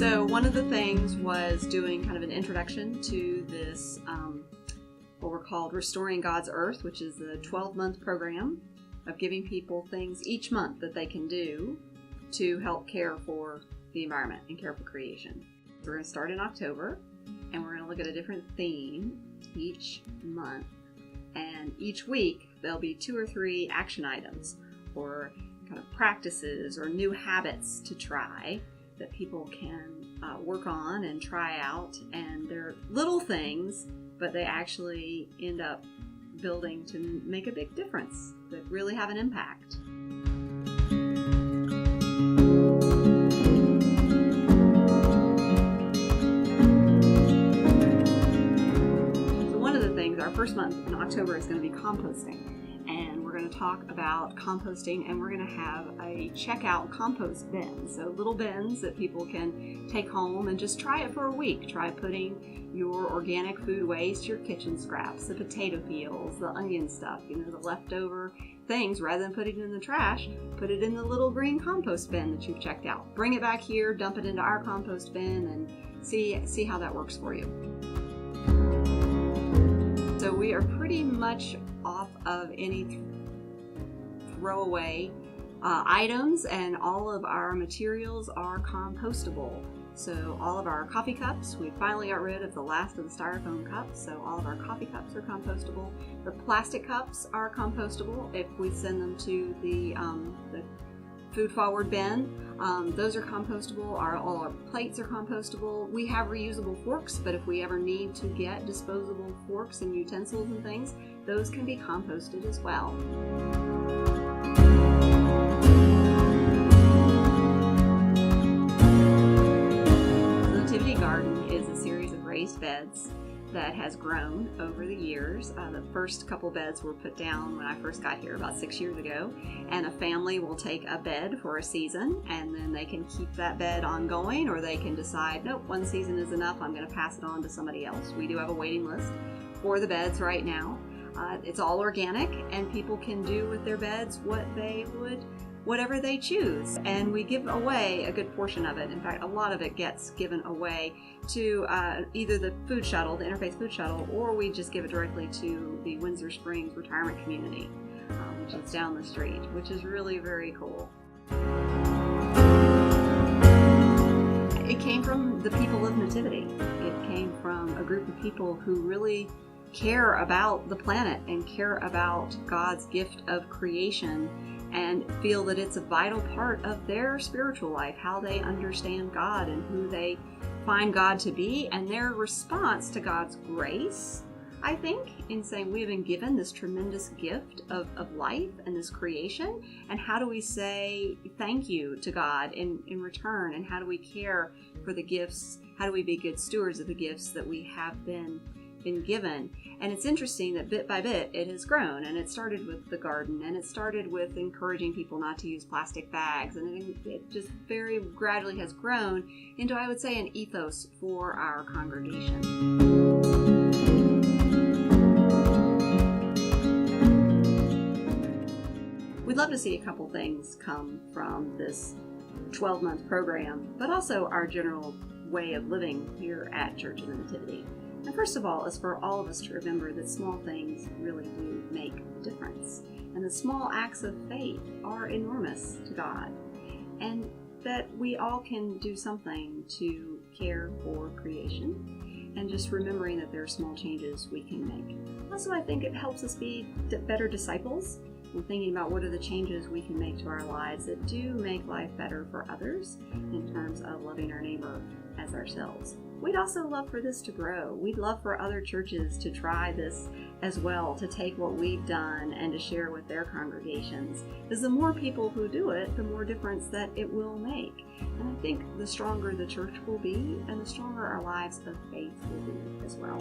So one of the things was doing kind of an introduction to this, what we're called Restoring God's Earth, which is a 12-month program of giving people things each month that they can do to help care for the environment and care for creation. We're going to start in October, and we're going to look at a different theme each month. And each week, there'll be 2 or 3 action items or kind of practices or new habits to try that people can work on and try out. And they're little things, but they actually end up building to make a big difference that really have an impact. So one of the things, our first month in October is going to be composting. And we're going to talk about composting, and we're going to have a checkout compost bin. So little bins that people can take home and just try it for a week. Try putting your organic food waste, your kitchen scraps, the potato peels, the onion stuff, the leftover things, rather than putting it in the trash, put it in the little green compost bin that you've checked out. Bring it back here, dump it into our compost bin, and see how that works for you. So we are pretty much off of any throwaway items, and all of our materials are compostable. So all of our coffee cups, we finally got rid of the last of the styrofoam cups, so all of our coffee cups are compostable. The plastic cups are compostable if we send them to the food forward bin. Those are compostable. All our plates are compostable. We have reusable forks, but if we ever need to get disposable forks and utensils and things, those can be composted as well. The Nativity Garden is a series of raised beds that has grown over the years. The first couple beds were put down when I first got here about 6 years ago, and a family will take a bed for a season, and then they can keep that bed ongoing, or they can decide, nope, one season is enough, I'm going to pass it on to somebody else. We do have a waiting list for the beds right now. It's all organic, and people can do with their beds whatever they choose, and we give away a good portion of it. In fact, a lot of it gets given away to either the food shuttle, the Interfaith Food Shuttle, or we just give it directly to the Windsor Springs Retirement Community, which is down the street, which is really very cool. It came from the people of Nativity. It came from a group of people who really care about the planet and care about God's gift of creation, and feel that it's a vital part of their spiritual life, how they understand God and who they find God to be, and their response to God's grace, I think, in saying we have been given this tremendous gift of life and this creation, and how do we say thank you to God in return, and how do we care for the gifts, how do we be good stewards of the gifts that we have been given. And it's interesting that bit by bit it has grown, and it started with the garden, and it started with encouraging people not to use plastic bags, and it just very gradually has grown into, I would say, an ethos for our congregation. We'd love to see a couple things come from this 12-month program, but also our general way of living here at Church of the Nativity. And first of all, is for all of us to remember that small things really do make a difference. And the small acts of faith are enormous to God. And that we all can do something to care for creation. And just remembering that there are small changes we can make. Also, I think it helps us be better disciples. And thinking about what are the changes we can make to our lives that do make life better for others in terms of loving our neighbor as ourselves. We'd also love for this to grow. We'd love for other churches to try this as well, to take what we've done and to share with their congregations. Because the more people who do it, the more difference that it will make. And I think the stronger the church will be, and the stronger our lives of faith will be as well.